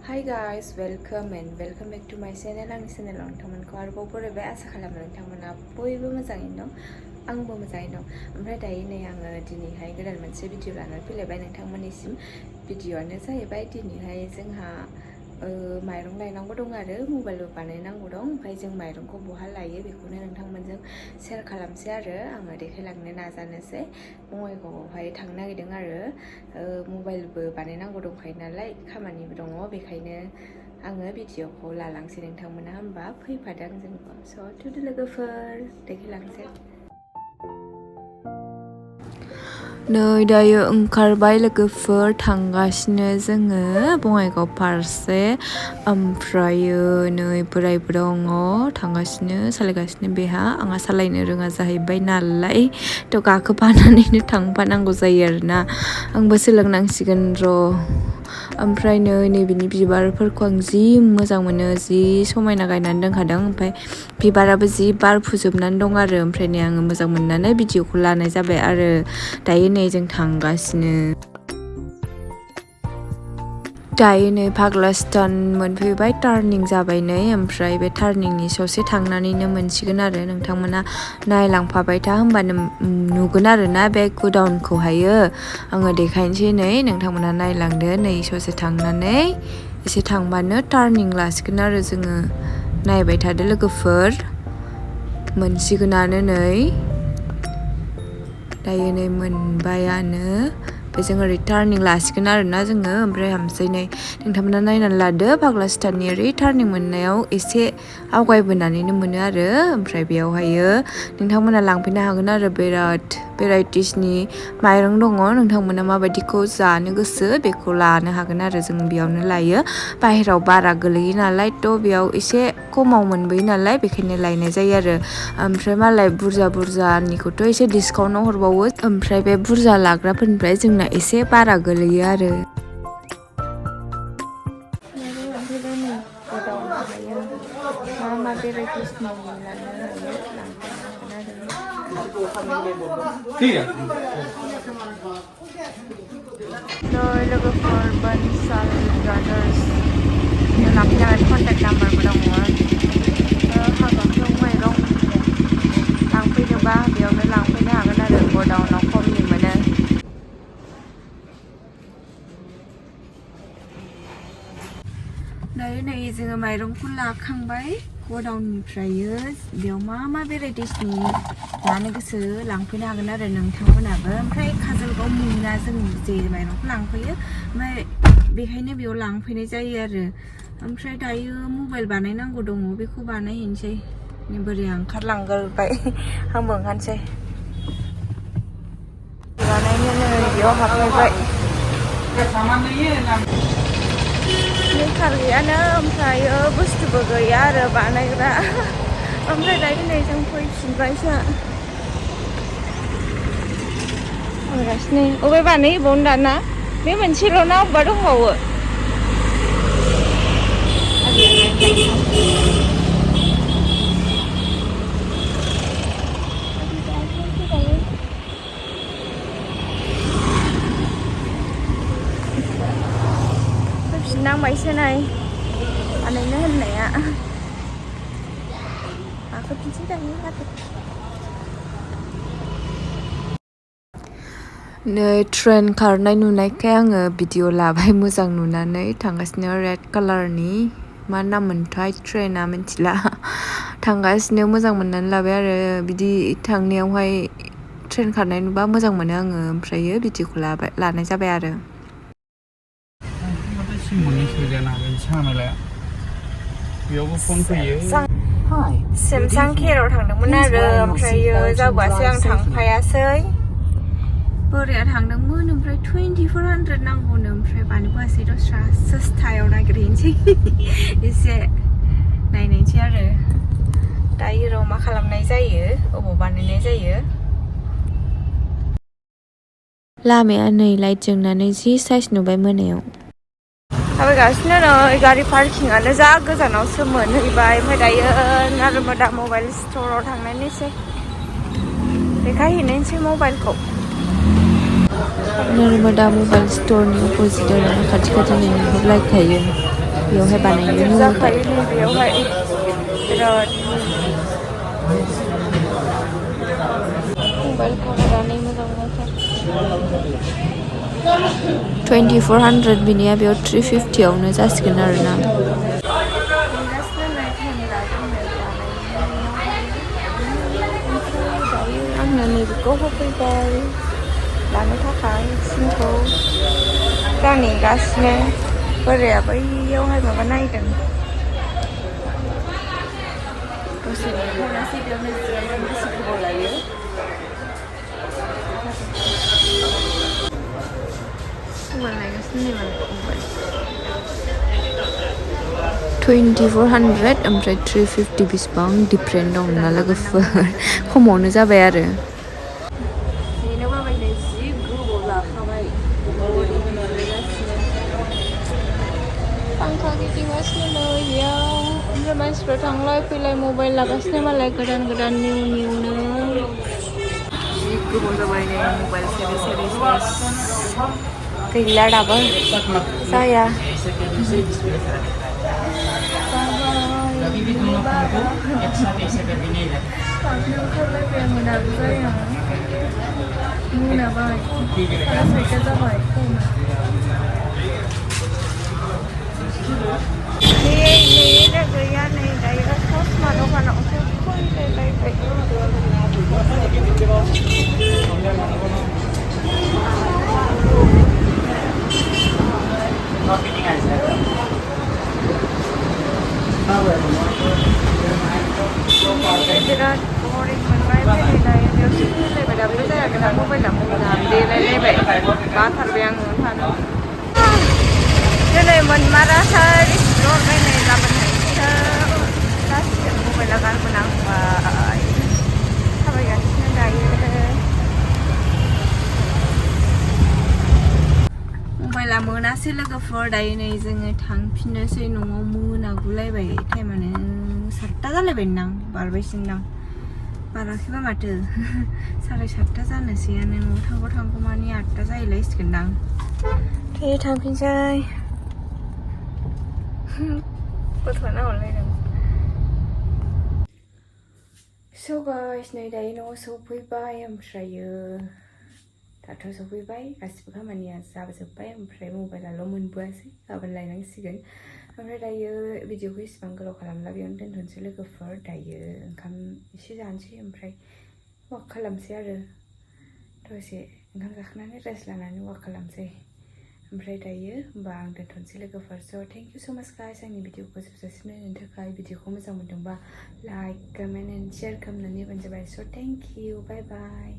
Hi guys, welcome back to my channel. आंनि चेनेलाव नोंथांमोनखौ आरोबाव बरायबाय आसा खालामो नोंथांमोना बयबो मोजाङैनो दं आंबो मोजाङैनो दं ओमफ्राय दायो नै आङो दिनैहाय गोदान मोनसे भिडिअ लानानै फैलायबाय नोंथांमोननिसिम भिडिअआनो जाहैबाय दिनैहाय जोंहा माइरं लायनांगौ दं आरो मबाइलबो बानायनांगौ दं ओमफ्राय जों माइरंखौ बहा लायो बेखौनो नोंथांमोनजों शेयार खालामसै आरो आङो देखायलांनो नाजानोसै बङाइगावआवहाय थांनो नागिरदों आरो मबाइलबो बानायनांगौ दंखायो नालाय खामानिबो दङ बेखायनो आङो भिडिअखौ लालांसै नोंथांमोना होमबा फैफादो आंजोंबो स' थुदो लोगोफोर देखायलांसै नै दायो ओंखारबाय लोगोफोर थांगासिनो जोङो बङाइगाव फारसे ओमफ्रायो नै बोरायबो दङ थांगासिनो सालायगासिनो बेहा आंहा सालायनो रोङा जाहैबाय नालाय थ' गाखोफानानैनो थांफानांगौ जायो आरोना आंबो सोलोंनांसिगोन र' ओमफ्राय नैबेनि बिबारफोरखौ आं जि मोजां मोनो जि समायना गायनानै दोनखादों ओमफ्राय बिबाराबो जि बारफुजोबनानै दं आरो ओमफ्राय नै आङो मोजां मोननानै भिडिअखौ लानाय जाबाय आरो दायो नै जों थांगासिनो दायो नै फाग्लास्तान मोनफैबाय टार्निं जाबाय नै ओमफ्राय बे टार्निंनि ससे थांनानैनो मोनसिगोन आरो नोंथांमोना नायलांफाबाय था होमबानो नुगोन आरो ना बे गडाउनखौहायो आङो देखायनोसै नै नोंथांमोना नायलांदो नै ससे थांनानै एसे थांबानो टार्निं लासिगोन आरो जोङो नायबाय थादो लोगोफोर मोनसिगोनानो नै दायो नै मोनबायानो जों ओरै टार्निं लासिगोन आरोना जोङो ओमफ्राय हामसै नै नोंथांमोना नायनानै लादो फाग्लास्ताननि ओरै टार्निं मोननायाव एसे आवगायबोनानैनो मोनो आरो ओमफ्राय बेयावहायो नोंथांमोना लांफैनो हागोन आरो बिराद भेराइटिसनि माइरं दङ नोंथांमोना माबायदिखौ जानो गोसो बेखौ लानो हागोन आरो जों बेयावनो लायो बाहेराव बारा गोलैयो नालाय थ' बेयाव एसे खमाव मोनबोयो नालाय बेखायनो लायनाय जायो आरो ओमफ्राय मालाय बुरजानिखौथ' एसे डिसकाउन्टआव हरबावो ओमफ्राय बे बुरजा लाग्राफोरनिफ्राय जोंना एसे बारा गोलैयो आरो मा भेराइटिसनि लानो हायो नै लोगोफोर बन्सल ब्रादार्स लांफैनो कन्टेक्ट नाम्बारबो दङ हाबाखौ माइरं लांफैनोबा बेयावनो लांफैनो हागोन आरो गडाउनाव खमनि मोनो दायो नै जोङो माइरंखौ लाखांबाय गडाउननिफ्रायो बेयाव मा भेराइटिसनि लानो गोसो लांफैनो हागोन आरो नोंथांमोनाबो ओमफ्राय काजलगाव मwnla जों जे माइरंखौ लांफैयो ओमफ्राय बेखायनो बेयाव लांफैनाय जायो आरो ओमफ्राय दायो मबाइल बानायनांगौ दङ बेखौ बानायहैनोसै बोरै ओंखारलांगोरबाय आंबो ओंखारनोसै बानायनो नै बेयाव हाबफैबाय मेकार गैयानो ओमफ्रायो बुस्थुबो गैया आरो बानायग्रा ओमफ्राय दायो नै जों फैफिनबायसो थांगासिनो अबे बानायबावनो दाना बे मोनसेल' ना अबेबा दंबावो फैफिननांबायसो नै बानायनो होननाया गाखोफिनसै दायो नै ट्रेन खारनाय नुनायखाय आङो भिडिअ लाबाय मोजां नुनानै थांगासिनो रेड कालारनि मा नाम मोनथाय ट्रेना मिथिला थांगासिनो मोजां मोननानै लाबाय आरो बिदि थांनायावहाय ट्रेन खारनाय नुबा मोजां मोनो आङो ओमफ्रायो भिडिअखौ लानाय जाबाय आरो सेमसां केराव थांदोंमोन आरो ओमफ्रायो जाबोआसै आं थांफायासै बोराया थांदोंमोन ओमफ्राय 2400 नांगौनो ओमफ्राय बानायबोआसै दस्रा सस्तायाव नागिरहैनोसै एसे नायनायसै आरो दायो र' मा खालामनाय जायो अबाव बानायनाय जायो लामाया नै लाइट जोंनानै जि साइज नुबाय मोनायाव थाबायगासिनो नै गारि पार्किंआनो जा गोजानावसो मोनहैबाय ओमफ्राय दायो नार्मदा मबाइल स्ट'राव थांनायनोसै देखायहैनायसै मबाइलखौ नार्मदा मबाइल स्ट'रनि अपोजिट आरो खाथि नुहुरलायखायो बेयावहाय बानायो जाखायो नै बेयावहाय बिराद मबाइल कभारानो मोजां मोजांथार 2400 बिनिया बेयाव 350आवनो जासिगोन आरोना आंनो नैबेखौ होफैबाय लानो थाखाय सिमखौ दा नेगासिनो बोराया बैयावहाय माबा नायदों दसे नेथ'नोसै बेयावनो जिरायनानै बेसे गोबाव लायो मबाइल नायगासिनो नै मबाइल 2400 ओमफ्राय 350 बेसेबां डिफारेन्ट दं ना लोगोफोर खमावनो जाबाय आरो नेनो बाबायनो जि गोबाव लाखाबाय फांखा गिदिंगासिनो नै बेयाव ओमफ्राय मानसिफ्रा थांलाय फैलाय मबाइल लागासिनो मालाय गोदान गोदान निउ निउनो जि गोबाव जाबाय नै मबाइल सेरै सेरै गैला दाबो जाया मोनाबाय 6:30 जाबाय नेनो गैया नै दायो ससमा दखानावसो फैलायलायबाय बिराद बरिं मोनबाय फैलायलाय बेयावसो फैलायबाय दाबो जायाखै ना मबाइला मोजां देलायलायबाय बाथारबाय आङो थानो दिनै मोनमारासै हरबायनाय गाबोनहायसो जासिगोन मबाइला गारबोनांबाय थाबायगासिनो दायो मबाइला मोनासै लोगोफोर दायो नै जोङो थांफिननोसै न'आव मोनागुलायबाय टाइमानो 7ता जालायबायदां बारबायसोदां बाराखैबा माथो 7:30 जानोसैयानो न'आव थांगौ मानि 8ता जाहैलायसिगोनदां दे थांफिनसै गथ'ना हरलायदों स' गाइस नै दायो न'आव सफैबाय ओमफ्रायो दाथ' सफैबाय गासिबो खामानिया जाजोब्बाय ओमफ्राय मबाइलाल' मोनबोआसै गाबोन लायनांसिगोन ओमफ्राय दायो भिडिअखौ इसिबां गोलाव खालामला बेयावनो दोनथ'नोसै लोगोफोर दायो ओंखाम एसे जानोसै ओमफ्राय वाक खालामसै आरो दसे ओंखाम जाखांनानै रेस्ट लानानै वाक खालामसै ओमफ्राय दायो होमबा आं दोनथ'नोसै लोगोफोर स' थेंक इउ स' माच गाइस आंनि भिडिअखौ जोबजासिम नायनो थाखाय भिडिअखौ मोजां मोनदोंबा लाइक कमेन्ट एन्ड शेयार खालामनानै होबानो जाबाय स' थेंक इउ बाय बाय